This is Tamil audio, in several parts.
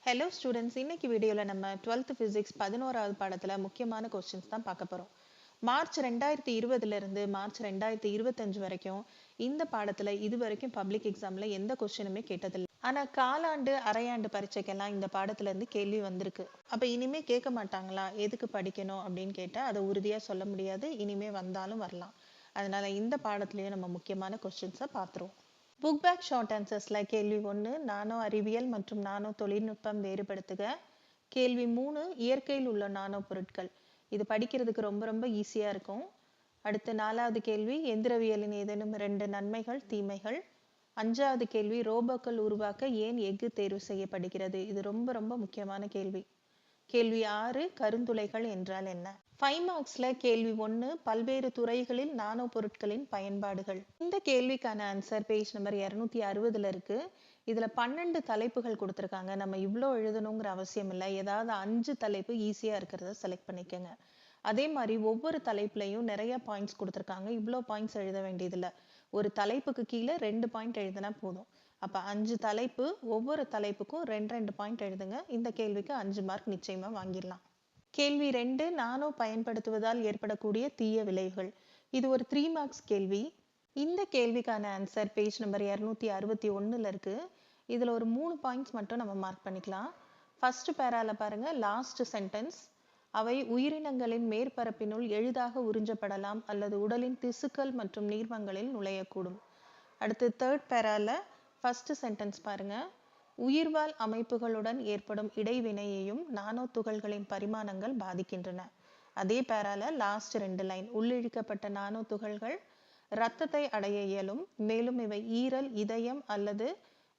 ஹலோ ஸ்டூடெண்ட்ஸ், இன்னைக்கு வீடியோவில் நம்ம 12th ஃபிசிக்ஸ் 11வது பாடத்தில் முக்கியமான கொஸ்டின்ஸ் தான் பார்க்க போகிறோம். மார்ச் 2020 மார்ச் 2025 வரைக்கும் இந்த பாடத்தில் இது வரைக்கும் பப்ளிக் எக்ஸாமில் எந்த கொஸ்டினுமே கேட்டதில்லை. ஆனால் காலாண்டு அரையாண்டு பரீட்சைக்கெல்லாம் இந்த பாடத்துலேருந்து கேள்வி வந்திருக்கு. அப்போ இனிமே கேட்க மாட்டாங்களா, எதுக்கு படிக்கணும் அப்படின்னு கேட்டால் அதை உறுதியாக சொல்ல முடியாது. இனிமே வந்தாலும் வரலாம். அதனால இந்த பாடத்துலேயே நம்ம முக்கியமான கொஸ்டின்ஸை பார்த்துருவோம். புக் பேக் ஷார்ட் ஆன்சர்ஸ்ல கேள்வி 1 நானோ அறிவியல் மற்றும் நானோ தொழில்நுட்பம் வேறுபடுத்துக. கேள்வி 3 இயற்கையில் உள்ள நானோ பொருட்கள். இது படிக்கிறதுக்கு ரொம்ப ரொம்ப ஈஸியா இருக்கும். அடுத்து 4வது கேள்வி எந்திரவியலின் ஏதேனும் 2 நன்மைகள் தீமைகள். 5வது கேள்வி ரோபோக்கள் உருவாக்க ஏன் எஃகு தேர்வு செய்யப்படுகிறது. இது ரொம்ப ரொம்ப முக்கியமான கேள்வி. கேள்வி 6 கருந்துளைகள் என்றால் என்ன. 5 மார்க்ஸ்ல கேள்வி 1 பல்வேறு துறைகளில் நானோ பொருட்களின் பயன்பாடுகள். இந்த கேள்விக்கான ஆன்சர் பேஜ் நம்பர் 260 இருக்கு. இதுல 12 தலைப்புகள் கொடுத்திருக்காங்க. நம்ம இவ்வளோ எழுதணுங்கிற அவசியம் இல்லை. ஏதாவது 5 தலைப்பு ஈஸியா இருக்கிறத செலக்ட் பண்ணிக்கோங்க. அதே மாதிரி ஒவ்வொரு தலைப்புலையும் நிறைய பாயிண்ட்ஸ் கொடுத்திருக்காங்க. இவ்வளோ பாயிண்ட்ஸ் எழுத வேண்டியதில்லை. ஒரு தலைப்புக்கு கீழே 2 பாயிண்ட் எழுதினா போதும். அப்ப 5 தலைப்பு, ஒவ்வொரு தலைப்புக்கும் 2 பாயிண்ட் எழுதுங்க. இந்த கேள்விக்கு 5 மார்க் நிச்சயமா வாங்கிடலாம். கேள்வி 2 நானோ பயன்படுத்துவதால் ஏற்படக்கூடிய தீய விளைவுகள். இது ஒரு 3 மார்க்ஸ் கேள்வி. இந்த கேள்விக்கான ஆன்சர் பேஜ் நம்பர் 261 இருக்கு. இதுல ஒரு 3 பாயிண்ட்ஸ் மட்டும் நம்ம மார்க் பண்ணிக்கலாம். ஃபர்ஸ்ட் பேரால பாருங்க, லாஸ்ட் சென்டென்ஸ் அவை உயிரினங்களின் மேற்பரப்பினுள் எளிதாக உறிஞ்சப்படலாம் அல்லது உடலின் திசுக்கள் மற்றும் நீர்மங்களில் நுழையக்கூடும். அடுத்து தேர்ட் பேரால ஃபர்ஸ்ட் சென்டென்ஸ் பாருங்க, உயிர்வாழ் அமைப்புகளுடன் ஏற்படும் இடைவினையையும் நானோ துகள்களின் பரிமாணங்கள் பாதிக்கின்றன. அதே பேரால லாஸ்ட் 2 லைன், உள்ளிழுக்கப்பட்ட நானோ துகள்கள் இரத்தத்தை அடைய இயலும், மேலும் இவை ஈரல், இதயம் அல்லது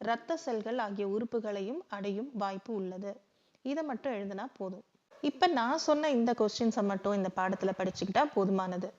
இரத்த செல்கள் ஆகிய உறுப்புகளையும் அடையும் வாய்ப்பு உள்ளது. இதை மட்டும் எழுதினா போதும். இப்ப நான் சொன்ன இந்த கொஸ்டின்ஸை மட்டும் இந்த பாடத்துல படிச்சுக்கிட்டா போதுமானது.